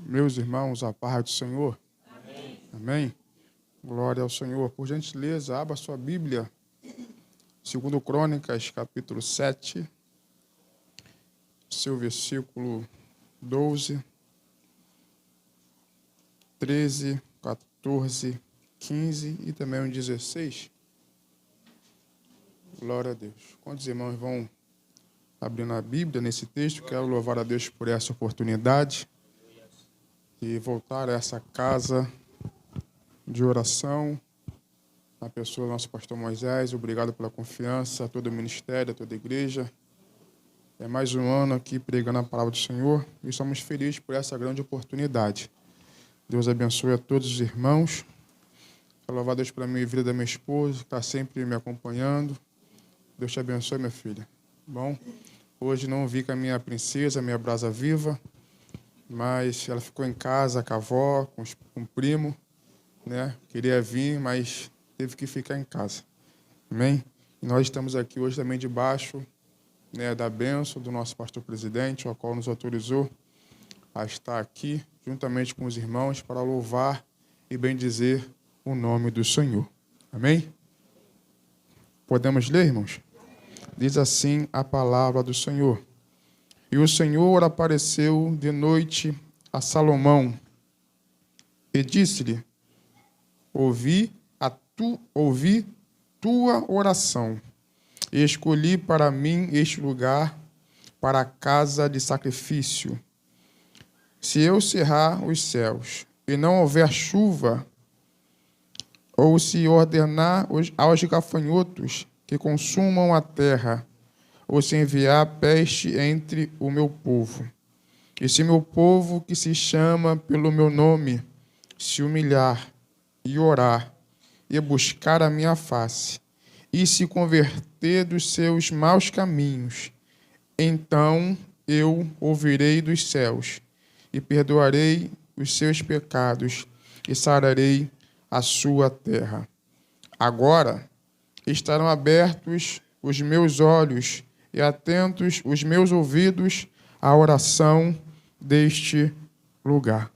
Meus irmãos, a paz do Senhor. Amém. Amém. Glória ao Senhor. Por gentileza, abra sua Bíblia. 2 Crônicas, capítulo 7, seu versículo 12, 13, 14, 15 e também o 16. Glória a Deus. Quantos irmãos vão abrindo a Bíblia nesse texto? Quero louvar a Deus por essa oportunidade e voltar a essa casa de oração, na pessoa do nosso pastor Moisés. Obrigado pela confiança, a todo o ministério, a toda a igreja. É mais um ano aqui pregando a palavra do Senhor e estamos felizes por essa grande oportunidade. Deus abençoe a todos os irmãos. Quero louvar a Deus pela minha vida da minha esposa, que está sempre me acompanhando. Deus te abençoe, minha filha. Bom, hoje não vi com a minha princesa, a minha brasa viva, mas ela ficou em casa com a avó, com o primo, né? Queria vir, mas teve que ficar em casa. Amém? E nós estamos aqui hoje também debaixo, né, da bênção do nosso pastor presidente, o qual nos autorizou a estar aqui, juntamente com os irmãos, para louvar e bendizer o nome do Senhor. Amém? Podemos ler, irmãos? Diz assim a palavra do Senhor. E o Senhor apareceu de noite a Salomão e disse-lhe: ouvi tua oração e escolhi para mim este lugar para a casa de sacrifício. Se eu cerrar os céus e não houver chuva, ou se ordenar aos gafanhotos que consumam a terra, ou se enviar peste entre o meu povo. E se meu povo, que se chama pelo meu nome, se humilhar e orar, e buscar a minha face, e se converter dos seus maus caminhos, então eu ouvirei dos céus, e perdoarei os seus pecados, e sararei a sua terra. Agora estarão abertos os meus olhos, e atentos os meus ouvidos à oração deste lugar.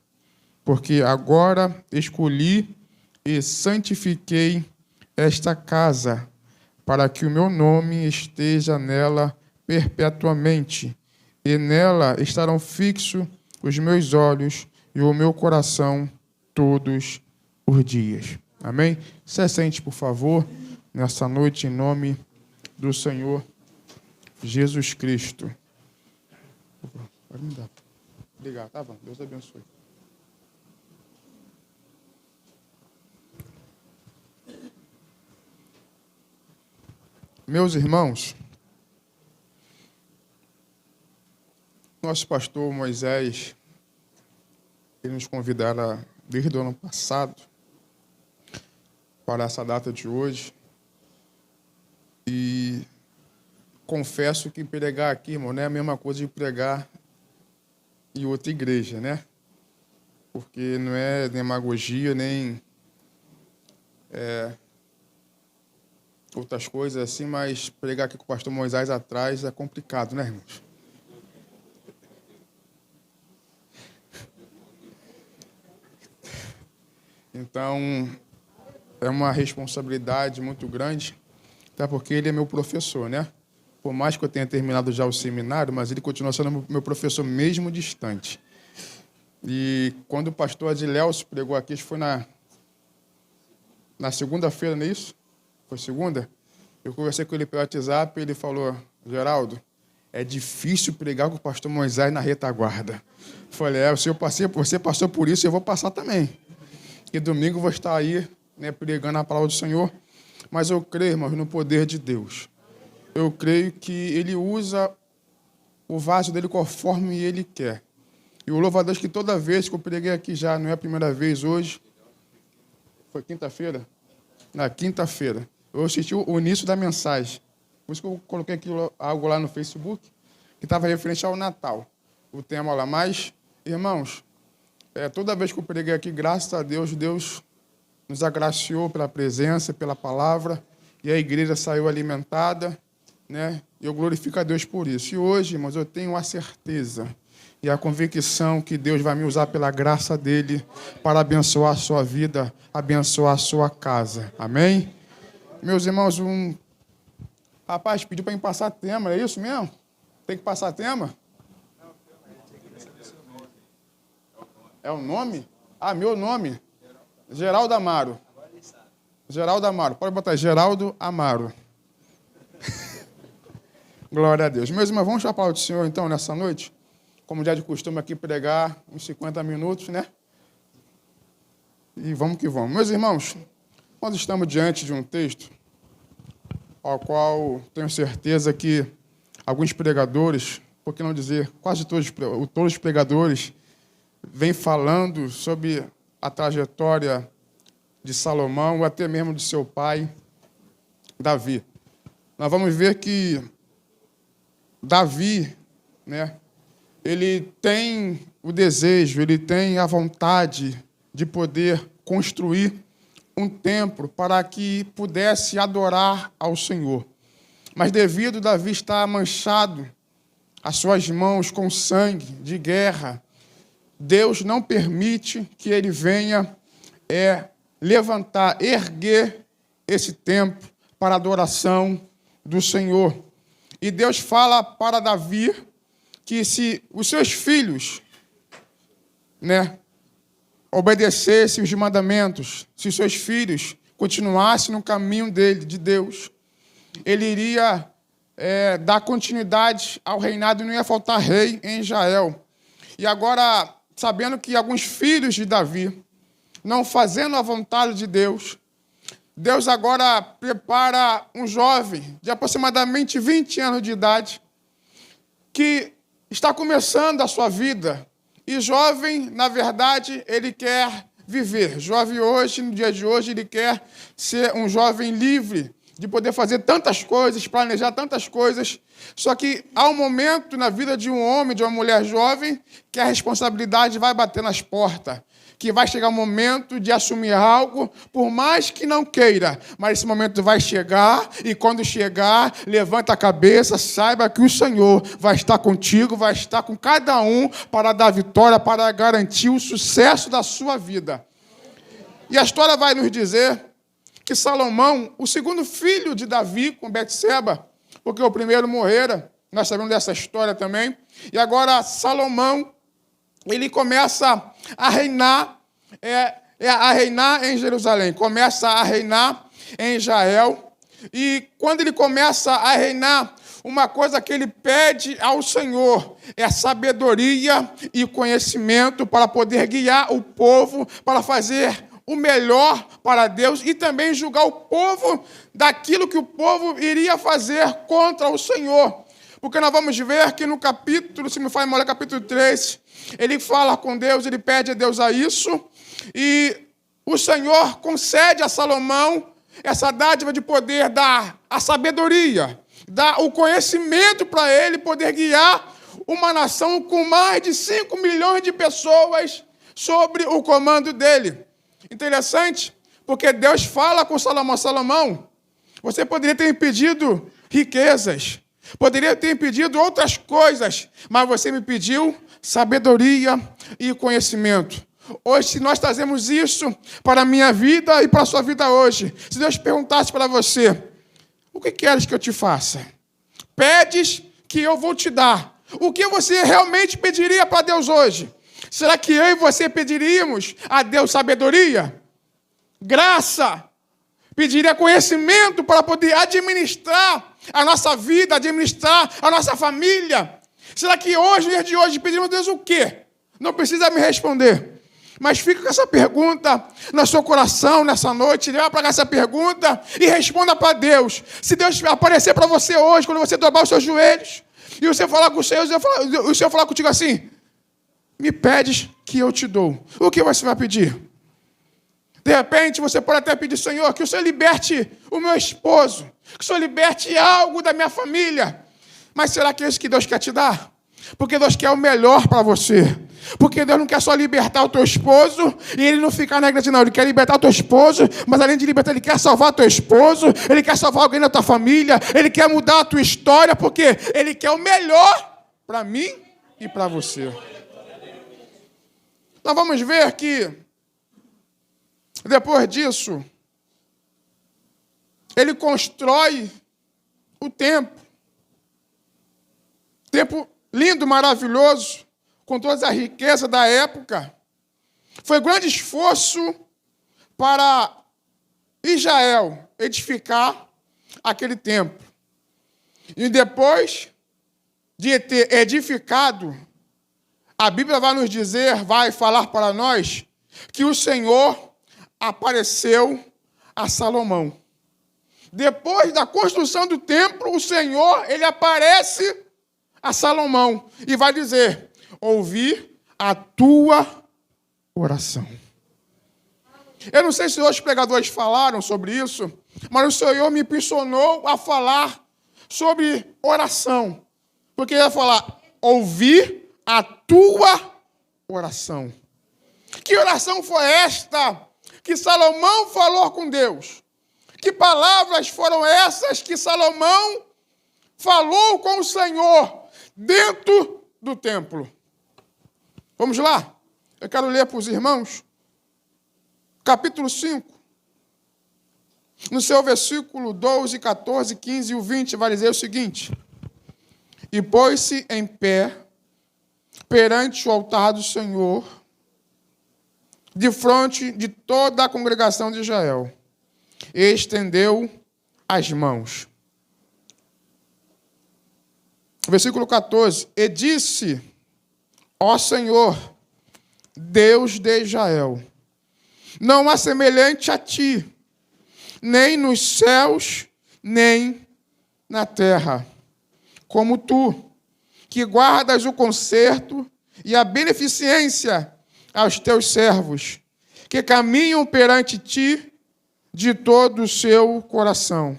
Porque agora escolhi e santifiquei esta casa, para que o meu nome esteja nela perpetuamente, e nela estarão fixos os meus olhos e o meu coração todos os dias. Amém? Se assente, por favor, nessa noite, em nome do Senhor Jesus Cristo. Pode me dar. Obrigado, tá bom? Deus abençoe. Meus irmãos, nosso pastor Moisés, ele nos convidara desde o ano passado para essa data de hoje. E confesso que pregar aqui, irmão, não é a mesma coisa de pregar em outra igreja, né? Porque não é demagogia, nem outras coisas assim, mas pregar aqui com o pastor Moisés atrás é complicado, né, irmãos? Então, é uma responsabilidade muito grande, até porque ele é meu professor, né? Por mais que eu tenha terminado já o seminário, mas ele continua sendo meu professor mesmo distante. E quando o pastor Adilelso pregou aqui, acho que foi na segunda-feira, não é isso? Foi segunda? Eu conversei com ele pelo WhatsApp e ele falou: Geraldo, é difícil pregar com o pastor Moisés na retaguarda. Eu falei: você passou por isso, eu vou passar também. E domingo eu vou estar aí, né, pregando a palavra do Senhor. Mas eu creio, irmãos, no poder de Deus. Eu creio que ele usa o vaso dele conforme ele quer. E eu louvo a Deus que toda vez que eu preguei aqui já, não é a primeira vez hoje, foi quinta-feira? Na quinta-feira, eu assisti o início da mensagem. Por isso que eu coloquei algo lá no Facebook, que estava referente ao Natal. o tema lá. Mas, irmãos, toda vez que eu preguei aqui, graças a Deus, Deus nos agraciou pela presença, pela palavra, e a igreja saiu alimentada, né? Eu glorifico a Deus por isso. E hoje, irmãos, eu tenho a certeza e a convicção que Deus vai me usar pela graça dele para abençoar a sua vida, abençoar a sua casa. Amém? Meus irmãos, rapaz pediu para mim passar tema, é isso mesmo? Tem que passar tema? É o nome? Ah, meu nome? Geraldo Amaro. Geraldo Amaro. Pode botar Geraldo Amaro. Glória a Deus. Meus irmãos, vamos chamar a palavra do Senhor, então, nessa noite? Como já de costume aqui pregar uns 50 minutos, né? E vamos que vamos. Meus irmãos, nós estamos diante de um texto ao qual tenho certeza que alguns pregadores, por que não dizer, quase todos os pregadores, vêm falando sobre a trajetória de Salomão, ou até mesmo de seu pai, Davi. Nós vamos ver que Davi, né, ele tem o desejo, ele tem a vontade de poder construir um templo para que pudesse adorar ao Senhor. Mas devido a Davi estar manchado, as suas mãos com sangue de guerra, Deus não permite que ele venha levantar, erguer esse templo para a adoração do Senhor. E Deus fala para Davi que se os seus filhos, né, obedecessem os mandamentos, se os seus filhos continuassem no caminho de Deus, ele iria dar continuidade ao reinado e não ia faltar rei em Israel. E agora, sabendo que alguns filhos de Davi, não fazendo a vontade de Deus, Deus agora prepara um jovem de aproximadamente 20 anos de idade, que está começando a sua vida. E jovem, na verdade, ele quer viver. Jovem hoje, no dia de hoje, ele quer ser um jovem livre, de poder fazer tantas coisas, planejar tantas coisas. Só que há um momento na vida de um homem, de uma mulher jovem, que a responsabilidade vai bater nas portas. Que vai chegar o momento de assumir algo, por mais que não queira, mas esse momento vai chegar, e quando chegar, levanta a cabeça, saiba que o Senhor vai estar contigo, vai estar com cada um para dar vitória, para garantir o sucesso da sua vida. E a história vai nos dizer que Salomão, o segundo filho de Davi com Betseba, porque o primeiro morrera, nós sabemos dessa história também, e agora Salomão, ele começa a reinar em Jerusalém, começa a reinar em Israel, e quando ele começa a reinar, uma coisa que ele pede ao Senhor é sabedoria e conhecimento para poder guiar o povo, para fazer o melhor para Deus e também julgar o povo daquilo que o povo iria fazer contra o Senhor. Porque nós vamos ver que no capítulo, se me fala memória, capítulo 3, ele fala com Deus, ele pede a Deus a isso, e o Senhor concede a Salomão essa dádiva de poder dar a sabedoria, dar o conhecimento para ele poder guiar uma nação com mais de 5 milhões de pessoas sobre o comando dele. Interessante, porque Deus fala com Salomão: Salomão, você poderia ter me pedido riquezas, poderia ter pedido outras coisas, mas você me pediu sabedoria e conhecimento. Hoje, se nós trazemos isso para a minha vida e para a sua vida hoje, se Deus perguntasse para você: o que queres que eu te faça? Pedes que eu vou te dar. O que você realmente pediria para Deus hoje? Será que eu e você pediríamos a Deus sabedoria? Graça? Pediria conhecimento para poder administrar a nossa vida, administrar a nossa família? Será que hoje, no dia de hoje, pedimos a Deus o quê? Não precisa me responder. Mas fica com essa pergunta no seu coração nessa noite. Leva para cá essa pergunta e responda para Deus. Se Deus aparecer para você hoje, quando você dobrar os seus joelhos, e você falar com o Senhor, o Senhor falar contigo assim: me pedes que eu te dou. O que você vai pedir? De repente, você pode até pedir: Senhor, que o Senhor liberte o meu esposo, que o Senhor liberte algo da minha família. Mas será que é isso que Deus quer te dar? Porque Deus quer o melhor para você. Porque Deus não quer só libertar o teu esposo e ele não ficar na igreja, não. Ele quer libertar o teu esposo, mas além de libertar, ele quer salvar o teu esposo, ele quer salvar alguém da tua família, ele quer mudar a tua história, porque ele quer o melhor para mim e para você. Nós vamos ver que, depois disso, ele constrói o templo. Templo lindo, maravilhoso, com toda a riqueza da época. Foi grande esforço para Israel edificar aquele templo. E depois de ter edificado, a Bíblia vai nos dizer, vai falar para nós, que o Senhor apareceu a Salomão. Depois da construção do templo, o Senhor, ele aparece a Salomão e vai dizer: ouvi a tua oração. Eu não sei se hoje os pregadores falaram sobre isso, mas o Senhor me impulsionou a falar sobre oração. Porque ele vai falar: ouvi a tua oração. Que oração foi esta que Salomão falou com Deus? Que palavras foram essas que Salomão falou com o Senhor dentro do templo? Vamos lá? Eu quero ler para os irmãos. Capítulo 5. No seu versículo 12, 14, 15 e o 20, vai dizer o seguinte: e pôs-se em pé perante o altar do Senhor, de frente de toda a congregação de Israel, e estendeu as mãos. Versículo 14. E disse: ó Senhor, Deus de Israel, não há semelhante a ti, nem nos céus, nem na terra, como tu, que guardas o conserto e a beneficência aos teus servos, que caminham perante ti de todo o seu coração,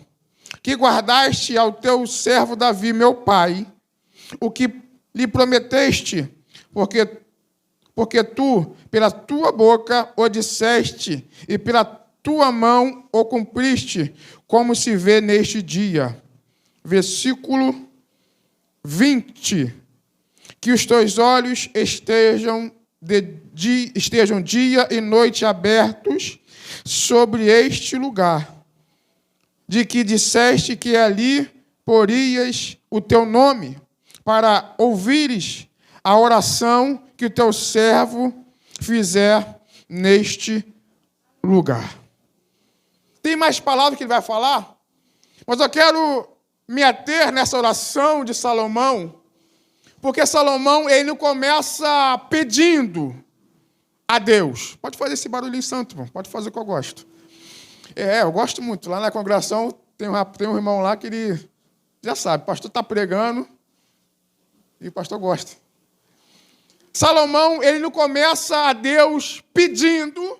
que guardaste ao teu servo Davi, meu pai, o que lhe prometeste, porque tu, pela tua boca, o disseste, e pela tua mão o cumpriste, como se vê neste dia. Versículo 20. Que os teus olhos estejam dia e noite abertos sobre este lugar, de que disseste que ali porias o teu nome, para ouvires a oração que o teu servo fizer neste lugar. Tem mais palavras que ele vai falar, mas eu quero me ater nessa oração de Salomão, porque Salomão, ele não começa pedindo a Deus. Pode fazer esse barulhinho santo, irmão. Pode fazer o que eu gosto. Eu gosto muito. Lá na congregação tem um irmão lá que ele já sabe, o pastor está pregando e o pastor gosta. Salomão, ele não começa a Deus pedindo,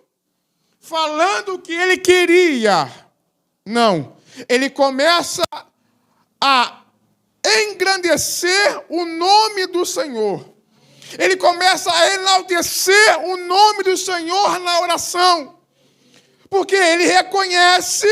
falando o que ele queria. Não. Ele começa a engrandecer o nome do Senhor. Ele começa a enaltecer o nome do Senhor na oração. Porque ele reconhece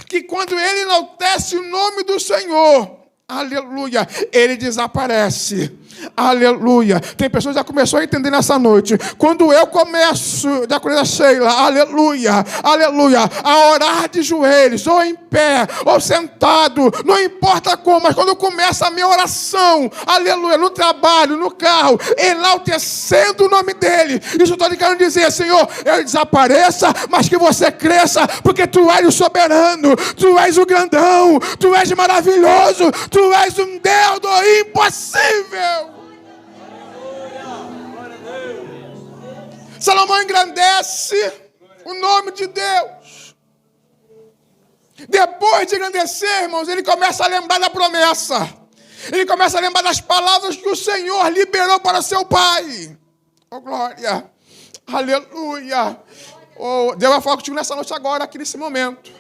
que quando ele enaltece o nome do Senhor, aleluia, ele desaparece. Aleluia. Tem pessoas que já começou a entender nessa noite. Quando eu começo, da coisa Sheila, aleluia, aleluia, a orar de joelhos, ou em pé, ou sentado, não importa como, mas quando começa a minha oração, aleluia, no trabalho, no carro, enaltecendo o nome dele, isso eu estou querendo dizer: Senhor, eu desapareça, mas que você cresça, porque tu és o soberano, tu és o grandão, tu és maravilhoso, tu és um Deus do impossível. Salomão engrandece o nome de Deus. Depois de engrandecer, irmãos, ele começa a lembrar da promessa. Ele começa a lembrar das palavras que o Senhor liberou para seu pai. Oh, glória. Aleluia. Oh, Deus vai falar contigo nessa noite agora, aqui nesse momento.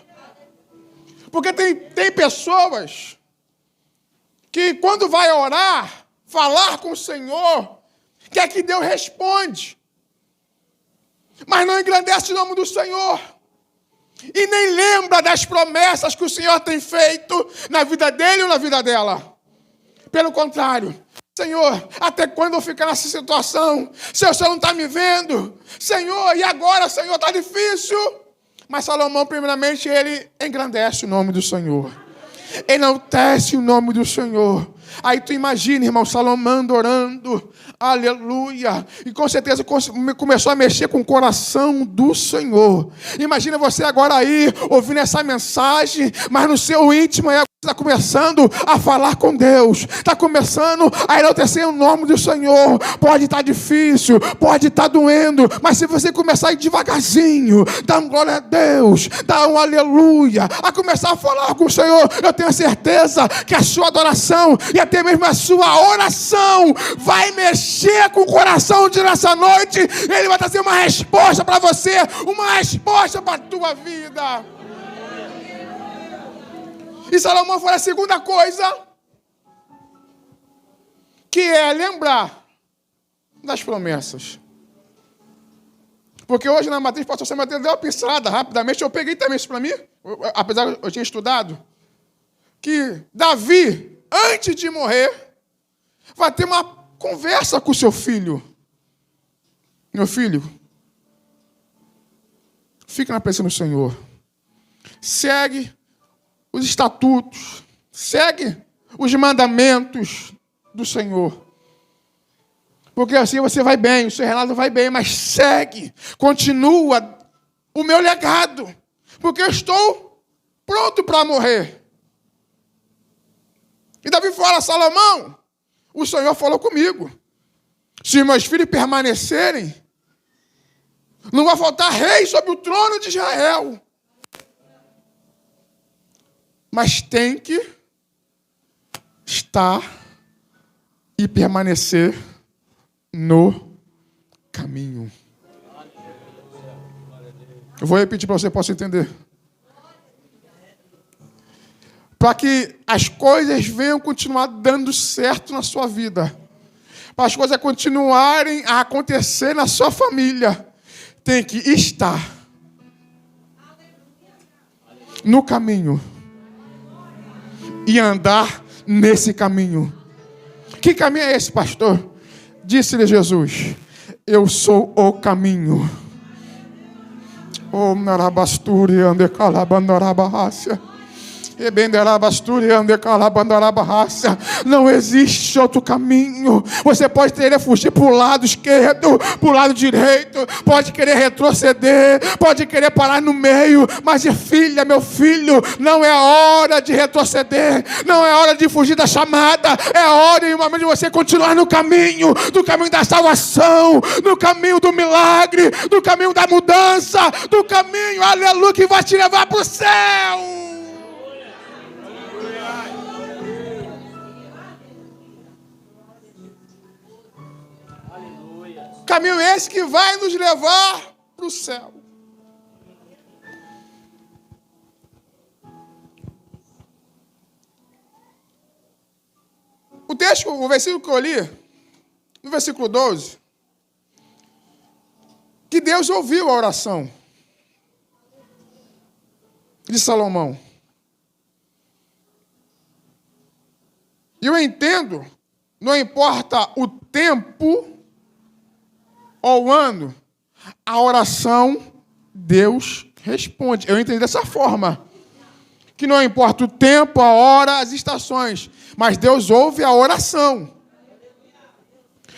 Porque tem pessoas que quando vai orar, falar com o Senhor, quer que Deus responde. Mas não engrandece o nome do Senhor. E nem lembra das promessas que o Senhor tem feito na vida dele ou na vida dela. Pelo contrário, Senhor, até quando eu ficar nessa situação? Se o Senhor não está me vendo? Senhor, e agora, Senhor, está difícil. Mas Salomão, primeiramente, ele engrandece o nome do Senhor. Enaltece o nome do Senhor. Aí tu imagina, irmão, Salomão orando, aleluia, e com certeza começou a mexer com o coração do Senhor. Imagina você agora aí, ouvindo essa mensagem, mas no seu íntimo aí está começando a falar com Deus, está começando a enaltecer o nome do Senhor. Pode estar difícil, pode estar doendo, mas se você começar a ir devagarzinho, dar um glória a Deus, dar um aleluia, a começar a falar com o Senhor, eu tenho certeza que a sua adoração e até mesmo a sua oração vai mexer com o coração de nessa noite. Ele vai trazer uma resposta para você, uma resposta para a tua vida. E Salomão fala a segunda coisa, que é lembrar das promessas. Porque hoje na matriz, o pastor Samuel deu uma pincelada rapidamente, eu peguei também isso para mim, apesar de eu tinha estudado, que Davi, antes de morrer, vai ter uma conversa com o seu filho. Meu filho, fica na presença do Senhor. Segue os estatutos, segue os mandamentos do Senhor. Porque assim você vai bem, o seu Renato vai bem, mas segue, continua o meu legado. Porque eu estou pronto para morrer. E Davi fala, Salomão, o Senhor falou comigo. Se meus filhos permanecerem, não vai faltar rei sobre o trono de Israel. Mas tem que estar e permanecer no caminho. Eu vou repetir para você possa entender. Para que as coisas venham continuar dando certo na sua vida. Para as coisas continuarem a acontecer na sua família. Tem que estar no caminho. E andar nesse caminho. Que caminho é esse, pastor? Disse-lhe Jesus, eu sou o caminho. Oh, narabasturi ande calabandarabarrácia. Não existe outro caminho. Você pode querer fugir para o lado esquerdo, para o lado direito, pode querer retroceder, pode querer parar no meio, mas filha, meu filho, não é hora de retroceder, não é hora de fugir da chamada, é hora e momento de você continuar no caminho, do caminho da salvação, no caminho do milagre, do caminho da mudança, do caminho, aleluia, que vai te levar para o céu. Caminho esse que vai nos levar para o céu. O texto, o versículo que eu li, no versículo 12, que Deus ouviu a oração de Salomão. E eu entendo, não importa o tempo ou o ano, a oração, Deus responde. Eu entendi dessa forma. Que não importa o tempo, a hora, as estações, mas Deus ouve a oração.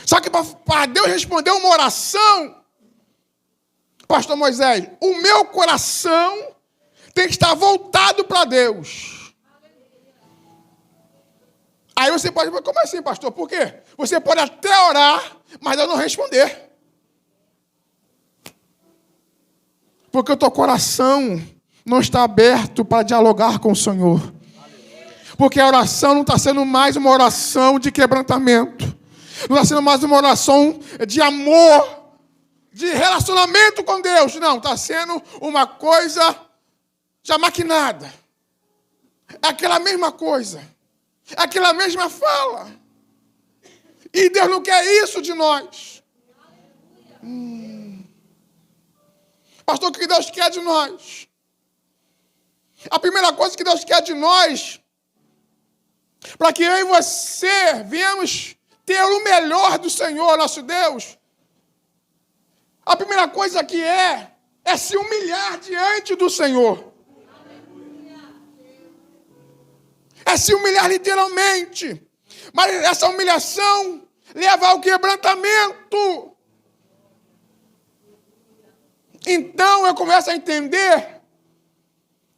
Só que para Deus responder uma oração, pastor Moisés, o meu coração tem que estar voltado para Deus. Aí você pode falar, como assim, pastor? Por quê? Você pode até orar, mas eu não responder. Porque o teu coração não está aberto para dialogar com o Senhor. Porque a oração não está sendo mais uma oração de quebrantamento. Não está sendo mais uma oração de amor, de relacionamento com Deus. Não, está sendo uma coisa já maquinada. É aquela mesma coisa. É aquela mesma fala. E Deus não quer isso de nós. Pastor, o que Deus quer de nós? A primeira coisa que Deus quer de nós, para que eu e você venhamos ter o melhor do Senhor, nosso Deus, a primeira coisa que é se humilhar diante do Senhor. É se humilhar literalmente. Mas essa humilhação leva ao quebrantamento. Então eu começo a entender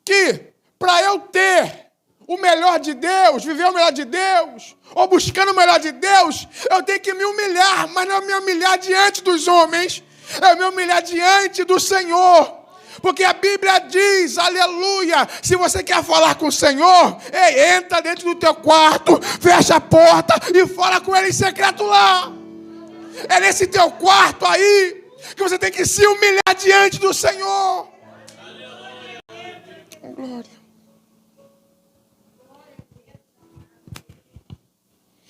que para eu ter o melhor de Deus, viver o melhor de Deus, ou buscando o melhor de Deus, eu tenho que me humilhar, mas não me humilhar diante dos homens, me humilhar diante do Senhor. Porque a Bíblia diz, aleluia, se você quer falar com o Senhor, entra dentro do teu quarto, fecha a porta e fala com Ele em secreto lá. É nesse teu quarto aí que você tem que se humilhar diante do Senhor. Oh, glória.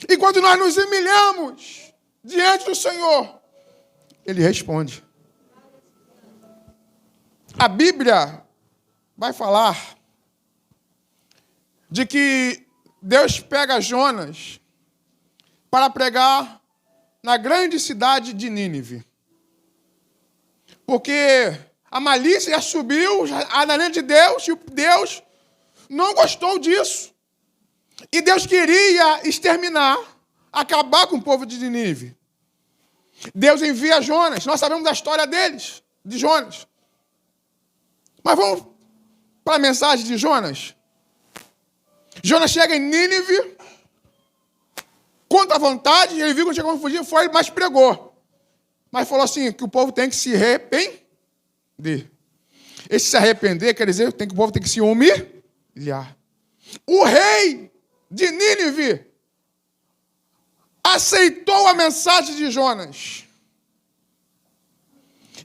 E quando nós nos humilhamos diante do Senhor, Ele responde. A Bíblia vai falar de que Deus pega Jonas para pregar na grande cidade de Nínive. Porque a malícia já subiu na mente de Deus e Deus não gostou disso. E Deus queria exterminar, acabar com o povo de Nínive. Deus envia Jonas. Nós sabemos da história deles, de Jonas. Mas vamos para a mensagem de Jonas. Jonas chega em Nínive, contra a vontade, ele viu que não tinha como fugir, foi, mas pregou. Mas falou assim, que o povo tem que se arrepender. Esse se arrepender quer dizer que o povo tem que se humilhar. O rei de Nínive aceitou a mensagem de Jonas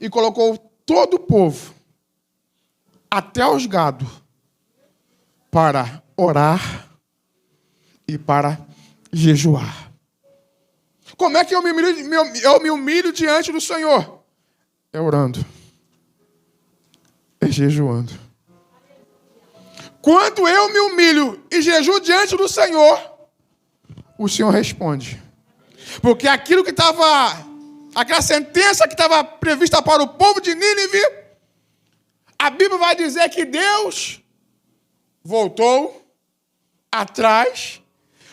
e colocou todo o povo, até os gados, para orar e para jejuar. Como é que eu me humilho diante do Senhor? É orando. É jejuando. Quando eu me humilho e jejuo diante do Senhor, o Senhor responde. Porque aquilo que estava, aquela sentença que estava prevista para o povo de Nínive, a Bíblia vai dizer que Deus voltou atrás,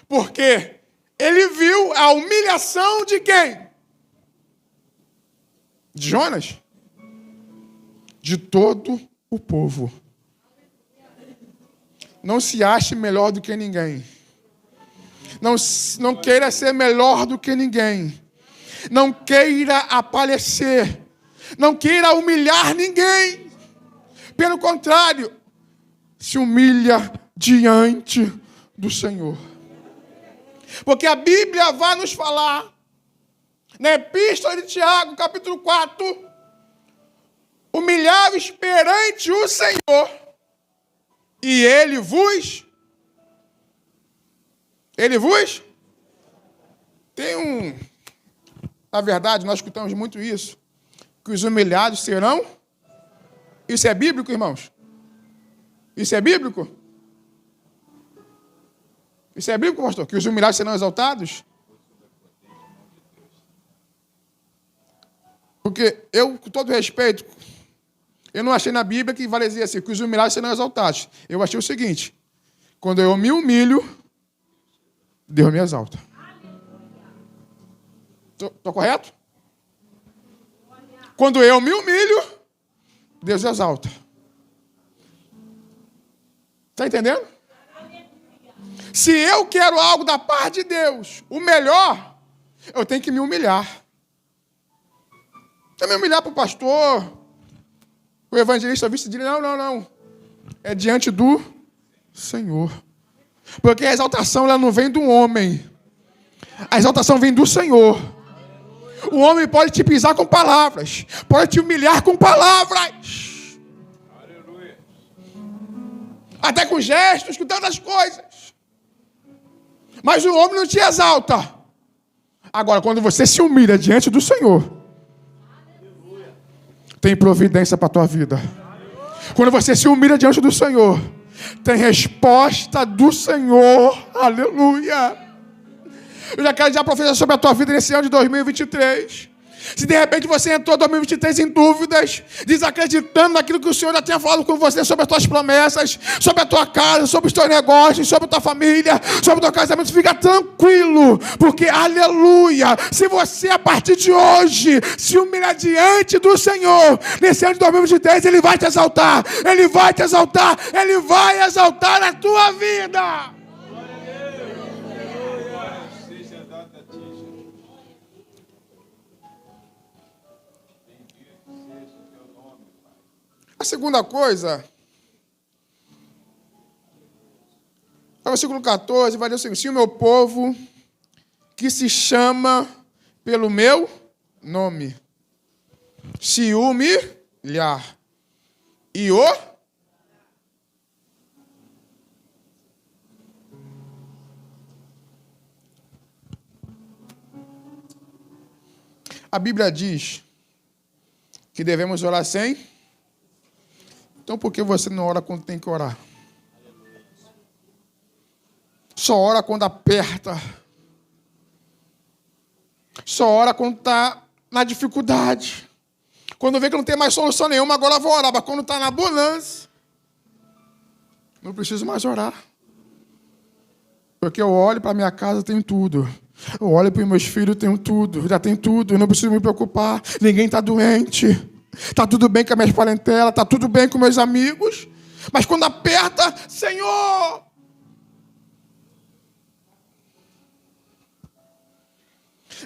porque Ele viu a humilhação de quem? De Jonas? De todo o povo. Não se ache melhor do que ninguém. Não queira ser melhor do que ninguém. Não queira aparecer. Não queira humilhar ninguém. Pelo contrário, se humilha diante do Senhor. Porque a Bíblia vai nos falar, na Epístola de Tiago, capítulo 4, humilhai-vos perante o Senhor, e Ele vos... Na verdade, nós escutamos muito isso, que os humilhados serão... Isso é bíblico, irmãos? Isso é bíblico? Isso é bíblico, pastor? Que os humilhados serão exaltados? Porque eu, com todo respeito, eu não achei na Bíblia que vai dizer assim, que os humilhados serão exaltados. Eu achei o seguinte, quando eu me humilho, Deus me exalta. Estou correto? Quando eu me humilho, Deus exalta. Está entendendo? Se eu quero algo da parte de Deus, o melhor, eu tenho que me humilhar. Não me humilhar para o pastor, o evangelista, o vice-líder, não. É diante do Senhor. Porque a exaltação ela não vem do homem. A exaltação vem do Senhor. O homem pode te pisar com palavras, pode te humilhar com palavras. Aleluia. Até com gestos, com tantas coisas. Mas o homem não te exalta Agora, quando você se humilha diante do Senhor, tem providência para a tua vida. Quando você se humilha diante do Senhor, tem resposta do Senhor. Aleluia. Eu já quero profetizar sobre a tua vida nesse ano de 2023. Se de repente você entrou em 2023 em dúvidas, desacreditando naquilo que o Senhor já tinha falado com você sobre as tuas promessas, sobre a tua casa, sobre os teus negócios, sobre a tua família, sobre o teu casamento, fica tranquilo, porque, aleluia, se você a partir de hoje se humilhar diante do Senhor, nesse ano de 2023, Ele vai te exaltar, Ele vai te exaltar, Ele vai exaltar a tua vida. A segunda coisa, no versículo 14, vai dizer o seguinte: se o meu povo, que se chama pelo meu nome, se humilhar e a Bíblia diz que devemos orar sem. Então, por que você não ora quando tem que orar? Só ora quando aperta. Só ora quando está na dificuldade. Quando vê que não tem mais solução nenhuma, agora eu vou orar. Mas quando está na bonança, não preciso mais orar. Porque eu olho para a minha casa, tenho tudo. Eu olho para os meus filhos, tenho tudo. Já tenho tudo, eu não preciso me preocupar. Ninguém está doente. Está tudo bem com as minhas parentelas, está tudo bem com meus amigos. Mas quando aperta, Senhor...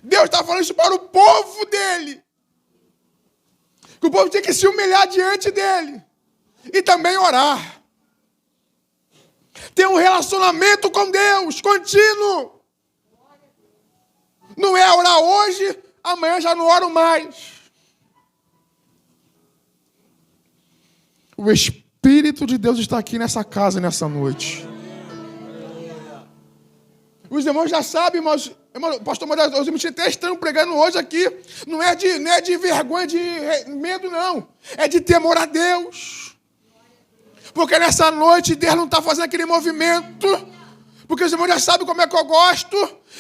Deus está falando isso para o povo dele. Que o povo tinha que se humilhar diante dele. E também orar. Ter um relacionamento com Deus contínuo. Não é orar hoje, amanhã já não oro mais. O Espírito de Deus está aqui nessa casa, nessa noite. Os irmãos já sabem, mas pastor Moisés, os 23 estão pregando hoje aqui. Não é de vergonha, de medo, não. É de temor a Deus. Porque nessa noite Deus não está fazendo aquele movimento. Porque os irmãos já sabem como é que eu gosto.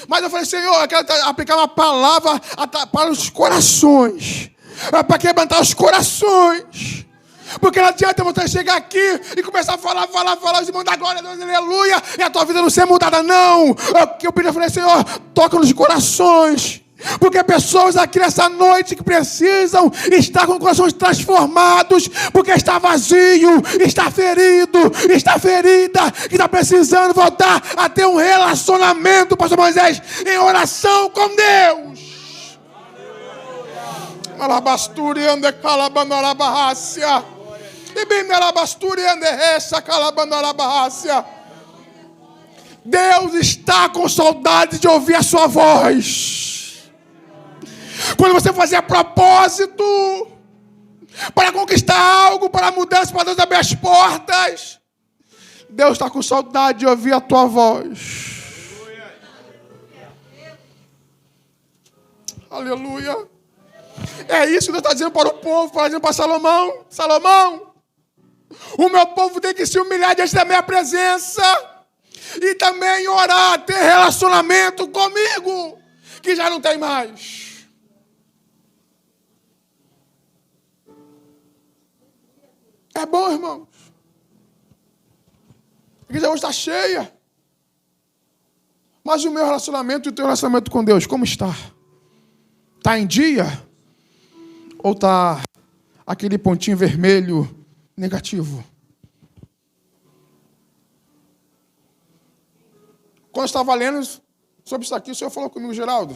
Mas eu falei, Senhor, eu quero aplicar uma palavra para os corações. Para quebrantar os corações. Porque não adianta você chegar aqui e começar a falar, os irmãos da glória a Deus, aleluia, e a tua vida não ser mudada, não. Eu pedi, eu falei, Senhor, toca nos corações. Porque pessoas aqui nessa noite que precisam estar com corações transformados, porque está vazio, está ferido, está ferida, que está precisando voltar a ter um relacionamento, pastor Moisés, em oração com Deus. Alabasturi ande calabandora barrácia. Deus está com saudade de ouvir a sua voz. Quando você fazer propósito para conquistar algo, para mudança, para Deus abrir as portas, Deus está com saudade de ouvir a tua voz. Aleluia. É isso que Deus está dizendo para o povo, está dizendo para Salomão. Salomão, o meu povo tem que se humilhar diante da minha presença e também orar, ter relacionamento comigo, que já não tem mais. É bom, irmãos. A igreja hoje está cheia. Mas o meu relacionamento e o teu relacionamento com Deus, como está? Está em dia? Ou está aquele pontinho vermelho negativo? Quando eu estava lendo sobre isso aqui, o Senhor falou comigo, Geraldo,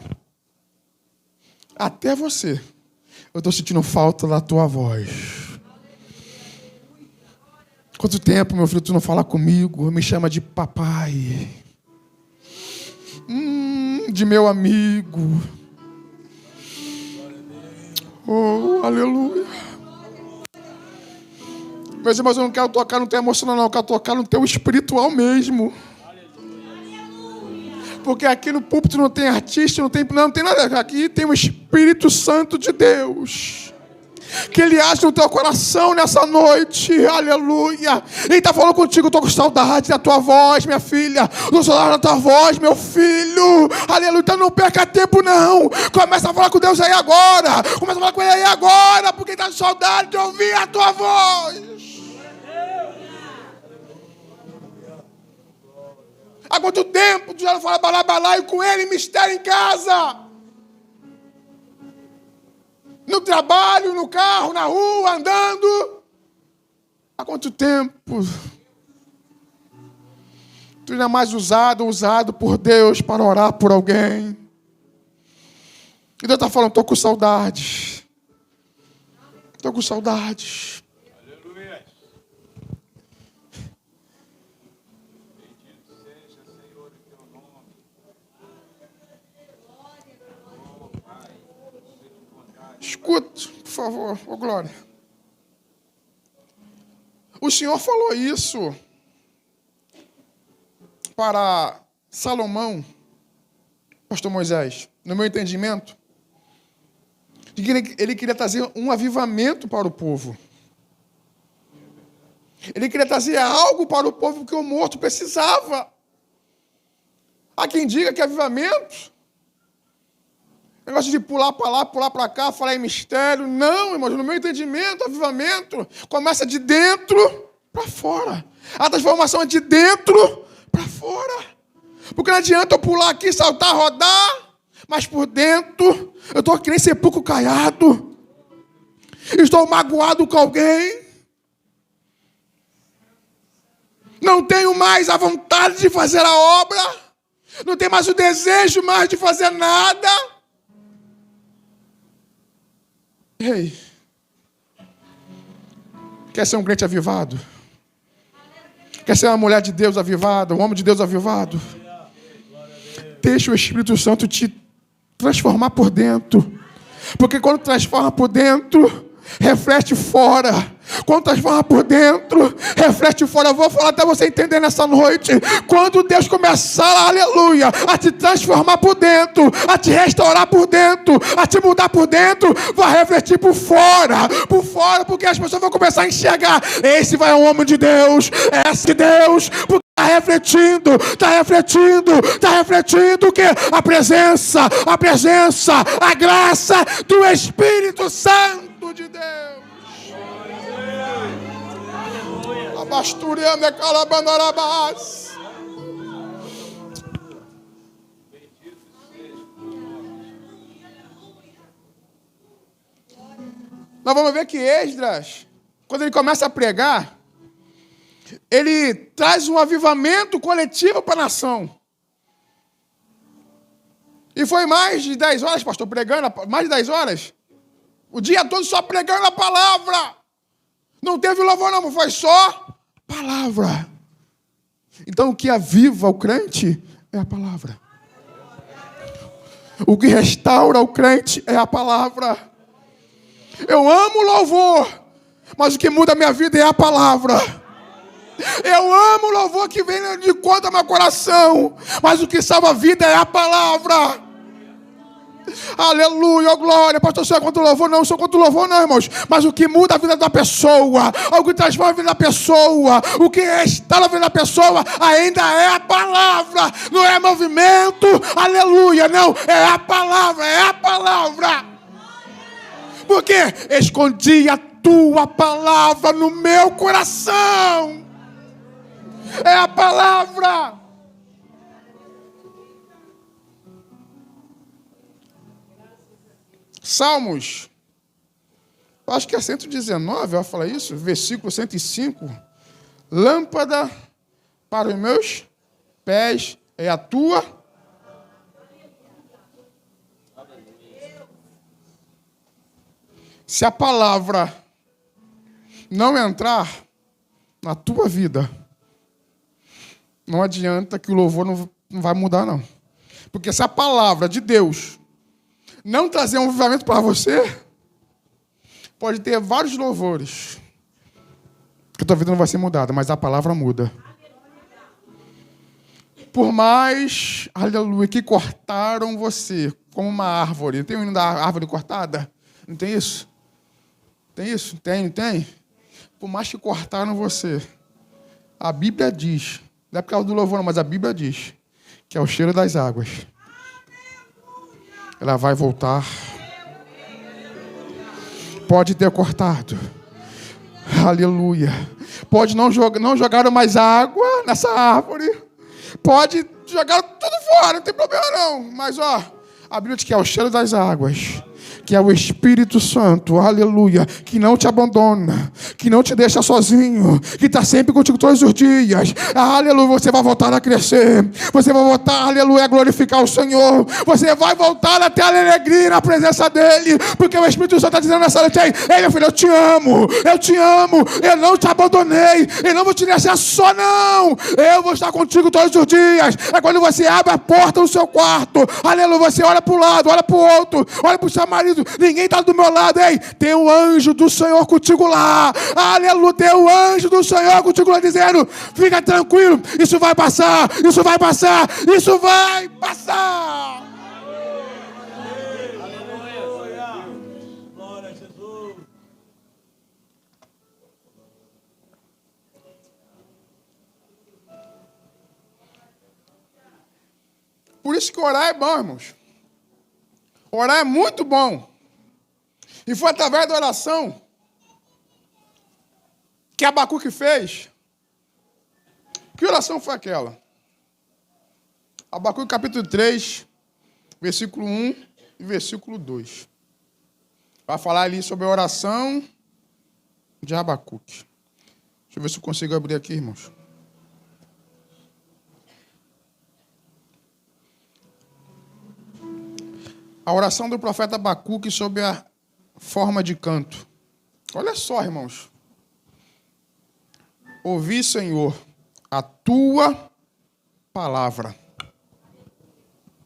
até você, eu estou sentindo falta da tua voz. Quanto tempo, meu filho, tu não fala comigo, me chama de papai, de meu amigo. Oh, aleluia. Meus irmãos, eu não quero tocar no teu emocional, não. Eu quero tocar no teu espiritual mesmo. Porque aqui no púlpito não tem artista, não tem nada. Aqui tem o Espírito Santo de Deus. Que Ele age no teu coração nessa noite, aleluia. Ele está falando contigo, estou com saudade da tua voz, minha filha. Estou com saudade da tua voz, meu filho, aleluia. Então não perca tempo não, começa a falar com Deus aí agora. Começa a falar com Ele aí agora, porque está com saudade de ouvir a tua voz. Há quanto tempo tu já não fala balá e com Ele mistério em casa? No trabalho, no carro, na rua, andando. Há quanto tempo tu não é mais usado por Deus para orar por alguém? E Deus está falando, estou com saudade. Estou com saudade. Aleluia. Bendito seja, Senhor, o teu nome. Escute, por favor, ô Glória. O Senhor falou isso para Salomão, pastor Moisés, no meu entendimento, de que ele queria trazer um avivamento para o povo. Ele queria trazer algo para o povo que o morto precisava. Há quem diga que avivamento, negócio de pular para lá, pular para cá, falar em mistério. Não, irmãos, no meu entendimento, avivamento começa de dentro para fora. A transformação é de dentro para fora. Porque não adianta eu pular aqui, saltar, rodar, mas por dentro eu estou que nem sepulcro caiado. Estou magoado com alguém. Não tenho mais a vontade de fazer a obra. Não tenho mais o desejo mais de fazer nada. Ei, quer ser um crente avivado? Quer ser uma mulher de Deus avivada, um homem de Deus avivado? Deixa o Espírito Santo te transformar por dentro. Porque quando transforma por dentro, reflete fora. Quando transforma por dentro, reflete fora. Eu vou falar até você entender nessa noite. Quando Deus começar, aleluia, a te transformar por dentro, a te restaurar por dentro, a te mudar por dentro, vai refletir por fora, porque as pessoas vão começar a enxergar. Esse vai um homem de Deus, esse de Deus, porque está refletindo o quê? A presença, a graça do Espírito Santo de Deus. Abasturiana calabandarabás. Nós vamos ver que Esdras, quando ele começa a pregar, ele traz um avivamento coletivo para a nação. E foi mais de 10 horas, pastor, pregando, mais de 10 horas. O dia todo só pregando a palavra. Não teve louvor não, foi só palavra. Então o que aviva o crente é a palavra. O que restaura o crente é a palavra. Eu amo louvor, mas o que muda a minha vida é a palavra. Eu amo o louvor que vem de conta ao meu coração, mas o que salva a vida é a palavra. Aleluia, oh glória. Pastor, sou contra o louvor? Não, sou contra o louvor não, irmãos. Mas o que muda a vida da pessoa, o que transforma a vida da pessoa, o que restaura a vida da pessoa, ainda é a palavra. Não é movimento, aleluia, não. É a palavra, Porque escondi a tua palavra no meu coração. É a palavra. Salmos, acho que é 119, ela fala isso, versículo 105. Lâmpada para os meus pés é a tua. Se a palavra não entrar na tua vida, não adianta que o louvor não vai mudar, não. Porque se a palavra de Deus não trazer um avivamento para você, pode ter vários louvores, que a tua vida não vai ser mudada, mas a palavra muda. Por mais, aleluia, que cortaram você como uma árvore. Tem o hino da árvore cortada? Não tem isso? Tem isso? Tem, não tem? Por mais que cortaram você, a Bíblia diz, não é por causa do louvor, não, mas a Bíblia diz que é o cheiro das águas. Ela vai voltar. Pode ter cortado. Aleluia. Pode não jogaram mais água nessa árvore. Pode jogar tudo fora, não tem problema não. Mas, a Bíblia diz que é o cheiro das águas, que é o Espírito Santo, aleluia, que não te abandona, que não te deixa sozinho, que está sempre contigo todos os dias. Aleluia, você vai voltar a crescer, você vai voltar, aleluia, a glorificar o Senhor, você vai voltar a ter alegria na presença dEle, porque o Espírito Santo está dizendo nessa noite: ei, meu filho, eu te amo, eu não te abandonei, eu não vou te deixar só não, eu vou estar contigo todos os dias. É quando você abre a porta do seu quarto, aleluia, você olha para o lado, olha para o outro, olha para o seu marido, ninguém está do meu lado, ei, tem um anjo do Senhor contigo lá, aleluia, tem um anjo do Senhor contigo lá dizendo: fica tranquilo, isso vai passar, isso vai passar, isso vai passar. Glória a Jesus. Por isso que orar é bom, irmãos. Orar é muito bom. E foi através da oração que Abacuque fez. Que oração foi aquela? Abacuque capítulo 3, versículo 1 e versículo 2. Vai falar ali sobre a oração de Abacuque. Deixa eu ver se eu consigo abrir aqui, irmãos. A oração do profeta Abacuque sobre a forma de canto. Olha só, irmãos. Ouvi, Senhor, a tua palavra.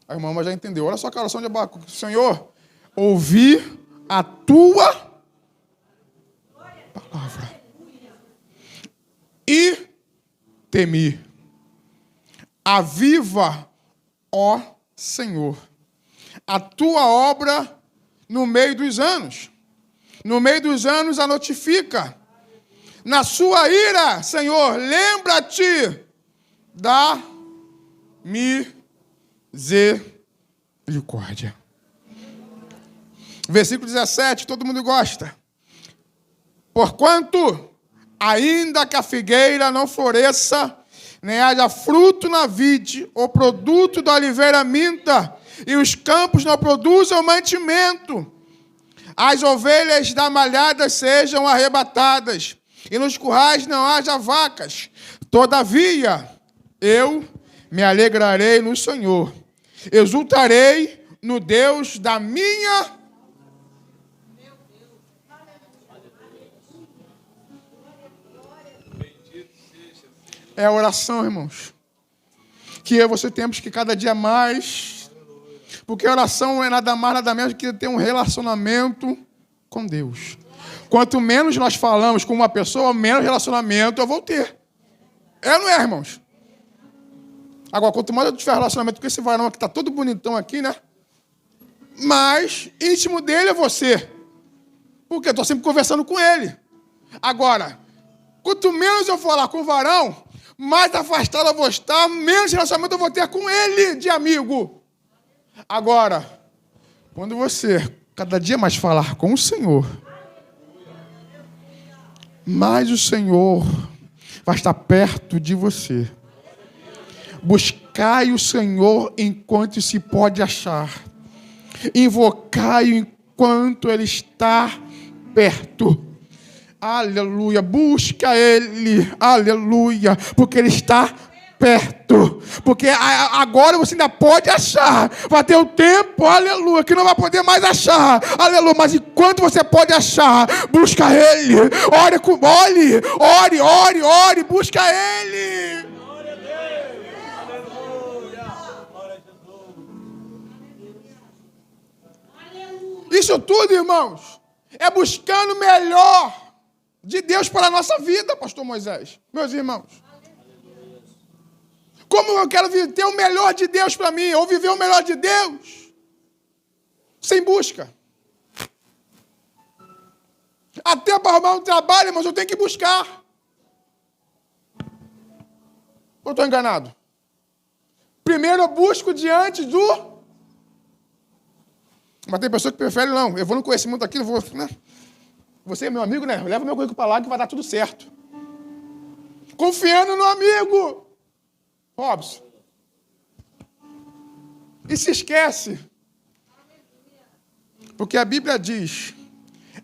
A irmã já entendeu. Olha só a oração de Abacuque. Senhor, ouvi a tua palavra. E temi. Aviva, ó Senhor, a tua obra no meio dos anos. No meio dos anos a notifica. Na sua ira, Senhor, lembra-te da misericórdia. Versículo 17, todo mundo gosta. Porquanto, ainda que a figueira não floresça, nem haja fruto na vide, o produto da oliveira minta, e os campos não produzam mantimento, as ovelhas da malhada sejam arrebatadas, e nos currais não haja vacas. Todavia, eu me alegrarei no Senhor, exultarei no Deus da minha... É a oração, irmãos, que eu e você temos que cada dia mais, porque a oração é nada mais, nada menos que ter um relacionamento com Deus. Quanto menos nós falamos com uma pessoa, menos relacionamento eu vou ter. É ou não é, irmãos? Agora, quanto mais eu tiver relacionamento com esse varão que está todo bonitão aqui, né? Mais íntimo dele é você. Porque eu estou sempre conversando com ele. Agora, quanto menos eu falar com o varão, mais afastado eu vou estar, menos relacionamento eu vou ter com ele de amigo. Agora, quando você cada dia mais falar com o Senhor, mais o Senhor vai estar perto de você. Buscai o Senhor enquanto se pode achar. Invocai-o enquanto Ele está perto. Aleluia. Busca Ele. Aleluia. Porque Ele está perto. Porque agora você ainda pode achar. Vai ter um tempo, aleluia, que não vai poder mais achar. Aleluia. Mas enquanto você pode achar, busca Ele. Ore. Busca Ele. Glória a Deus. Aleluia. Glória a Jesus. Isso tudo, irmãos, é buscando o melhor de Deus para a nossa vida, pastor Moisés. Meus irmãos. Como eu quero ter o melhor de Deus para mim, ou viver o melhor de Deus, sem busca. Até para arrumar um trabalho, mas eu tenho que buscar. Ou estou enganado? Primeiro eu busco diante do... Mas tem pessoa que prefere, não, eu vou no conhecimento daquilo, vou... Né? Você é meu amigo, né? Leva meu currículo para lá que vai dar tudo certo. Confiando no amigo. Robson. E se esquece. Porque a Bíblia diz,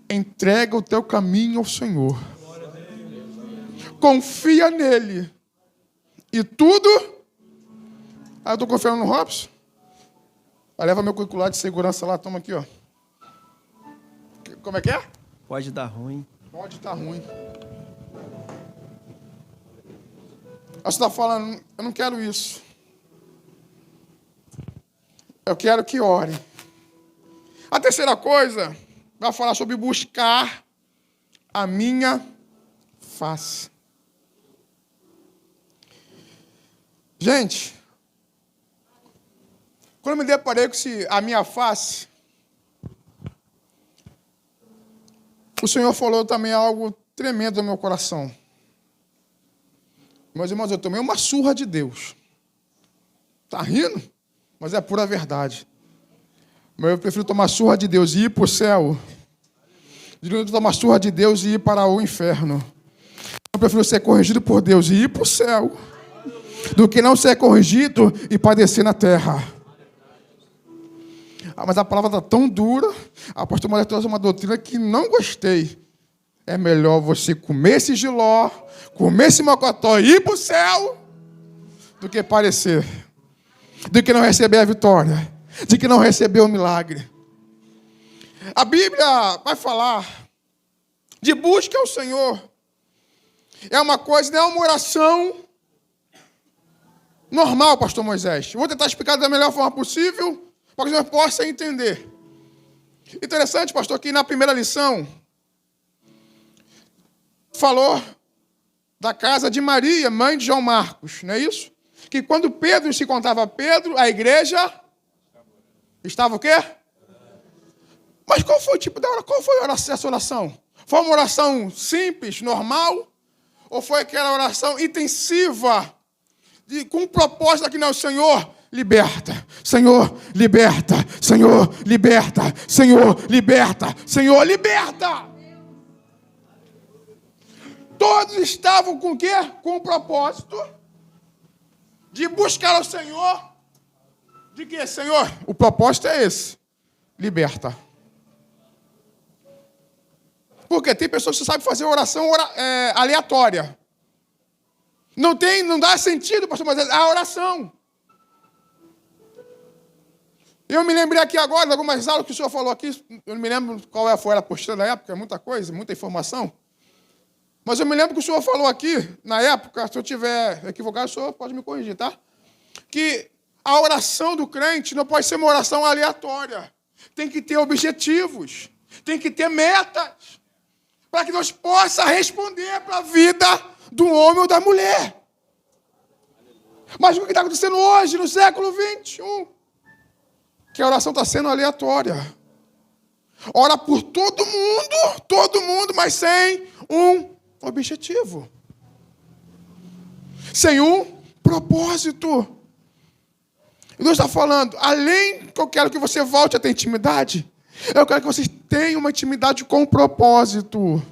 entrega o teu caminho ao Senhor. Confia nele. E tudo... Ah, eu estou confiando no Robson? Aí leva meu currículo lá de segurança lá, toma aqui, ó. Como é que é? Pode dar ruim. Pode estar ruim. Aí você está falando, eu não quero isso. Eu quero que ore. A terceira coisa, vai falar sobre buscar a minha face. Gente, quando eu me deparei com a minha face, o Senhor falou também algo tremendo no meu coração. Meus irmãos, eu tomei uma surra de Deus. Tá rindo? Mas é pura verdade. Mas eu prefiro tomar surra de Deus e ir para o céu, do que tomar surra de Deus e ir para o inferno. Eu prefiro ser corrigido por Deus e ir para o céu, do que não ser corrigido e padecer na terra. Mas a palavra está tão dura, a pastora Maria trouxe uma doutrina que não gostei. É melhor você comer esse jiló, comer esse mocotó e ir para o céu, do que parecer, do que não receber a vitória, de que não receber o milagre. A Bíblia vai falar de busca ao Senhor. É uma coisa, não é uma oração normal, pastor Moisés. Eu vou tentar explicar da melhor forma possível, para que o senhor possa entender. Interessante, pastor, que na primeira lição falou da casa de Maria, mãe de João Marcos, não é isso? Que quando Pedro se contava a Pedro, a igreja estava o quê? Mas qual foi o tipo da oração? Qual foi essa oração? Foi uma oração simples, normal? Ou foi aquela oração intensiva, com o propósito aqui, não, Senhor, liberta, Senhor, liberta, Senhor, liberta, Senhor, liberta, Senhor, liberta. Todos estavam com o quê? Com o propósito de buscar ao Senhor. De quê, Senhor? O propósito é esse. Liberta. Porque tem pessoas que sabem fazer oração aleatória. Não dá sentido, pastor, mas é a oração. Eu me lembrei aqui agora de algumas aulas que o senhor falou aqui. Eu não me lembro qual foi a postura da época, muita coisa, muita informação. Mas eu me lembro que o senhor falou aqui, na época, se eu estiver equivocado, o senhor pode me corrigir, tá? Que a oração do crente não pode ser uma oração aleatória. Tem que ter objetivos, tem que ter metas, para que Deus possa responder para a vida do homem ou da mulher. Mas o que está acontecendo hoje, no século XXI? Que a oração está sendo aleatória. Ora por todo mundo, mas sem um objetivo. Sem um propósito. E Deus está falando, além que eu quero que você volte a ter intimidade, eu quero que vocês tenham uma intimidade com propósito.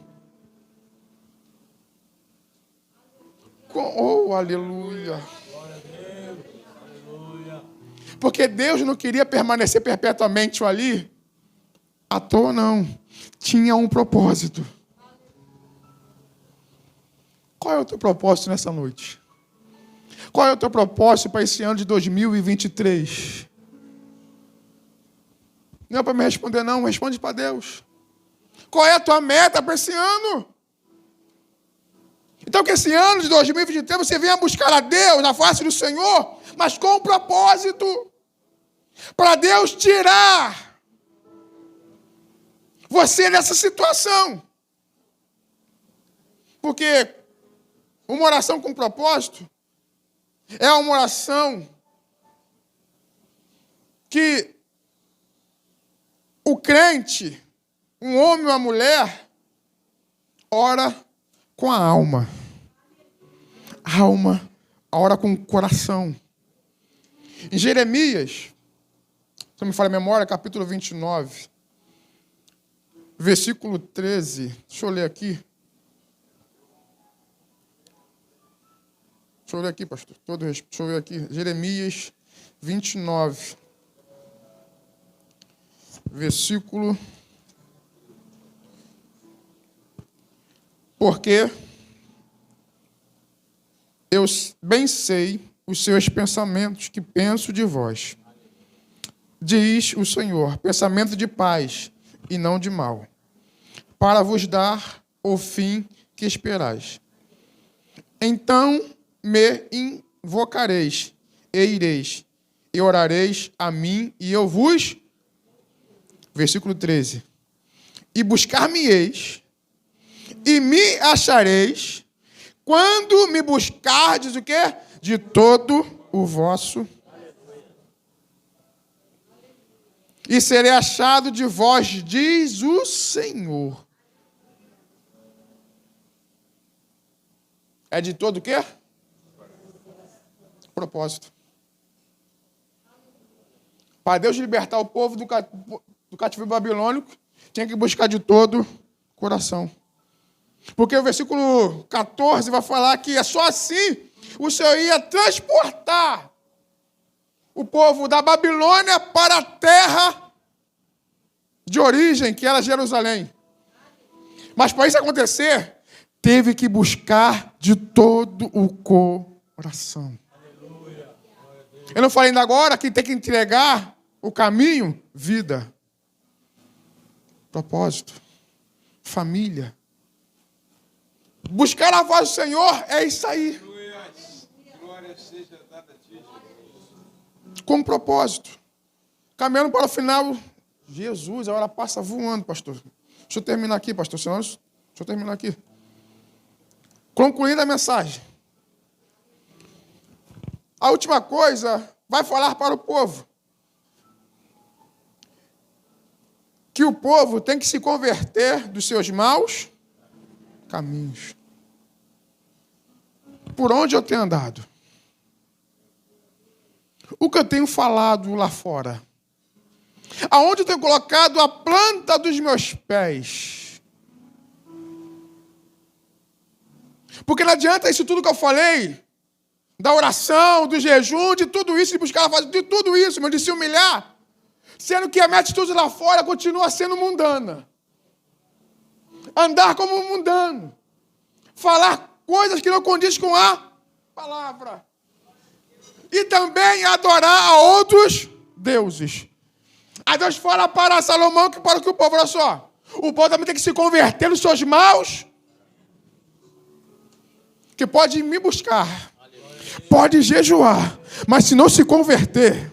Oh, aleluia. Porque Deus não queria permanecer perpetuamente ali à toa, não. Tinha um propósito. Qual é o teu propósito nessa noite? Qual é o teu propósito para esse ano de 2023? Não é para me responder, não. Responde para Deus. Qual é a tua meta para esse ano? Então, que esse ano de 2023 você venha buscar a Deus na face do Senhor, mas com um propósito. Para Deus tirar você dessa situação. Porque uma oração com propósito É uma oração que o crente, um homem ou uma mulher, ora com a alma. A alma ora com o coração. Em Jeremias, se não me falha a memória, capítulo 29, versículo 13. Deixa eu ler aqui. Deixa eu ler aqui, pastor. Deixa eu ver aqui. Jeremias 29. Versículo. Porque eu bem sei os seus pensamentos que penso de vós. Diz o Senhor, pensamento de paz e não de mal, para vos dar o fim que esperais. Então me invocareis, e ireis, e orareis a mim, e eu vos... Versículo 13. E buscar-me-eis, e me achareis, quando me buscardes o quê? De todo o vosso... E serei achado de vós, diz o Senhor. É de todo o quê? Propósito. Para Deus libertar o povo do cativeiro babilônico, tinha que buscar de todo o coração. Porque o versículo 14 vai falar que é só assim o Senhor ia transportar o povo da Babilônia para a terra de origem, que era Jerusalém. Mas para isso acontecer, teve que buscar de todo o coração. Eu não falei ainda agora que tem que entregar o caminho, vida, propósito, família. Buscar a voz do Senhor é isso aí. Glória seja dada a ti, Jesus. Com propósito. Caminhando para o final. Jesus, a hora passa voando, pastor. Deixa eu terminar aqui, pastor. Deixa eu terminar aqui. Concluindo a mensagem. A última coisa, vai falar para o povo. Que o povo tem que se converter dos seus maus caminhos. Por onde eu tenho andado? O que eu tenho falado lá fora? Aonde eu tenho colocado a planta dos meus pés? Porque não adianta isso tudo que eu falei, da oração, do jejum, de tudo isso, de buscar a face, de tudo isso, mas de se humilhar, sendo que a minha atitude lá fora continua sendo mundana. Andar como mundano. Falar coisas que não condizem com a palavra. E também adorar a outros deuses. Aí Deus fala para Salomão que para que o povo, olha só, o povo também tem que se converter nos seus maus, que pode me buscar, pode jejuar, mas se não se converter,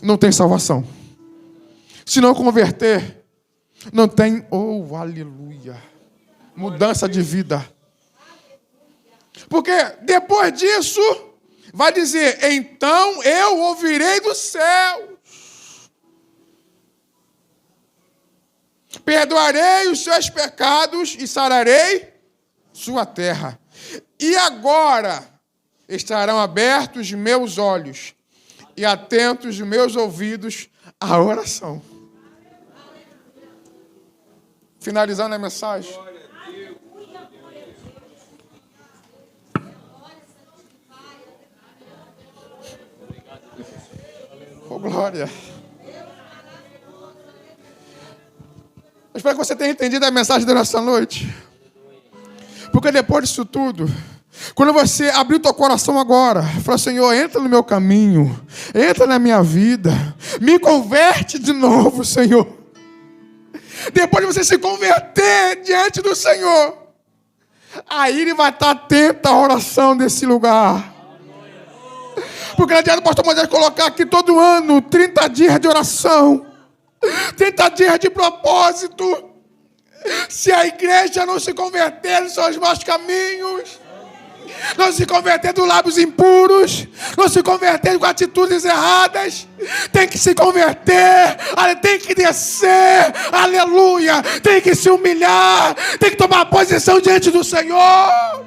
não tem salvação. Se não converter, não tem, oh, aleluia, mudança de vida. Porque depois disso, vai dizer, então eu ouvirei do céu. Perdoarei os seus pecados e sararei sua terra. E agora estarão abertos meus olhos e atentos meus ouvidos à oração. Finalizando a mensagem. Oh, glória. Eu espero que você tenha entendido a mensagem dessa noite. Porque depois disso tudo, quando você abrir o teu coração agora, fala, Senhor, entra no meu caminho, entra na minha vida, me converte de novo, Senhor. Depois de você se converter diante do Senhor, aí Ele vai estar atento à oração desse lugar. Porque não adianta o pastor Moisés colocar aqui todo ano 30 dias de oração, 30 dias de propósito. Se a igreja não se converter nos seus maus caminhos, não se converter dos lábios impuros, não se converter com atitudes erradas, tem que se converter, tem que descer, aleluia, tem que se humilhar, tem que tomar posição diante do Senhor,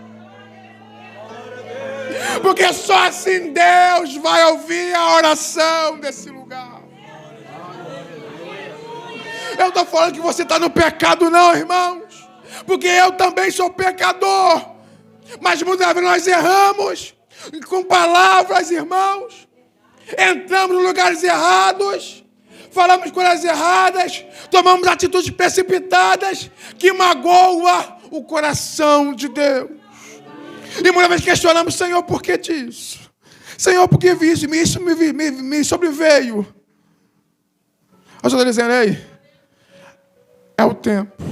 porque só assim Deus vai ouvir a oração desse lugar. Eu não estou falando que você está no pecado não, irmãos, porque eu também sou pecador, mas muitas vezes nós erramos com palavras, irmãos, entramos em lugares errados, falamos coisas erradas, tomamos atitudes precipitadas que magoam o coração de Deus. E muitas vezes questionamos: Senhor, por que disso? Senhor, por que isso me sobreveio? Eu estou dizendo: ei, é o tempo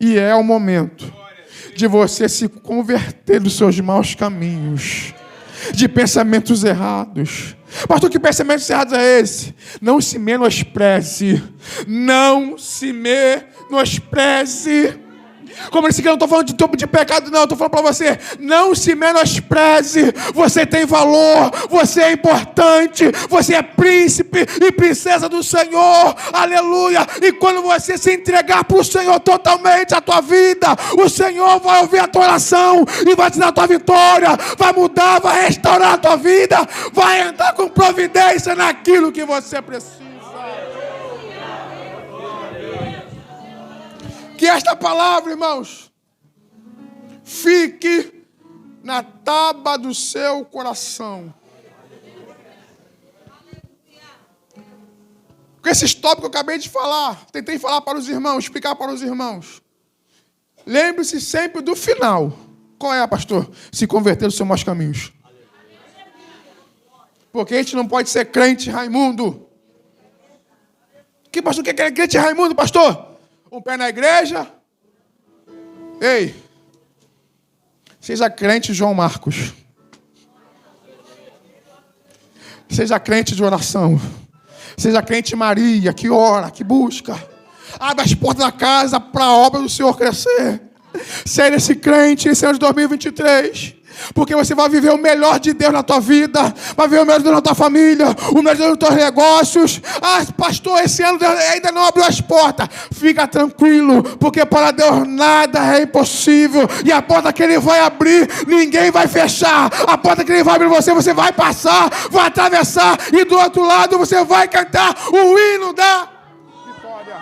e é o momento de você se converter dos seus maus caminhos, de pensamentos errados. Pastor, que pensamentos errados é esse? Não se menospreze. Não se menospreze. Como eu disse que eu não estou falando de pecado, não. Eu estou falando para você: não se menospreze. Você tem valor, você é importante, você é príncipe e princesa do Senhor, aleluia. E quando você se entregar para o Senhor totalmente a tua vida, o Senhor vai ouvir a tua oração e vai te dar a tua vitória, vai mudar, vai restaurar a tua vida, vai entrar com providência naquilo que você precisa. Que esta palavra, irmãos, fique na tábua do seu coração. Com esses tópicos que eu acabei de falar, tentei falar para os irmãos, explicar para os irmãos. Lembre-se sempre do final. Qual é, pastor? Se converter dos seus maus caminhos. Porque a gente não pode ser crente Raimundo. Que pastor que é crente Raimundo, pastor? Um pé na igreja. Ei, seja crente João Marcos. Seja crente de oração. Seja crente Maria, que ora, que busca. Abre as portas da casa para a obra do Senhor crescer. Seja esse crente esse ano de 2023. Porque você vai viver o melhor de Deus na tua vida, vai viver o melhor de Deus na tua família, o melhor de Deus nos teus negócios. Ah, pastor, esse ano Deus ainda não abriu as portas. Fica tranquilo, porque para Deus nada é impossível. E a porta que Ele vai abrir, ninguém vai fechar. A porta que Ele vai abrir você vai passar, vai atravessar, e do outro lado você vai cantar o hino da vitória.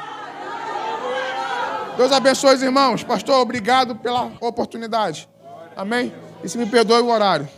Deus abençoe os irmãos. Pastor, obrigado pela oportunidade. Amém? E se me perdoe o horário.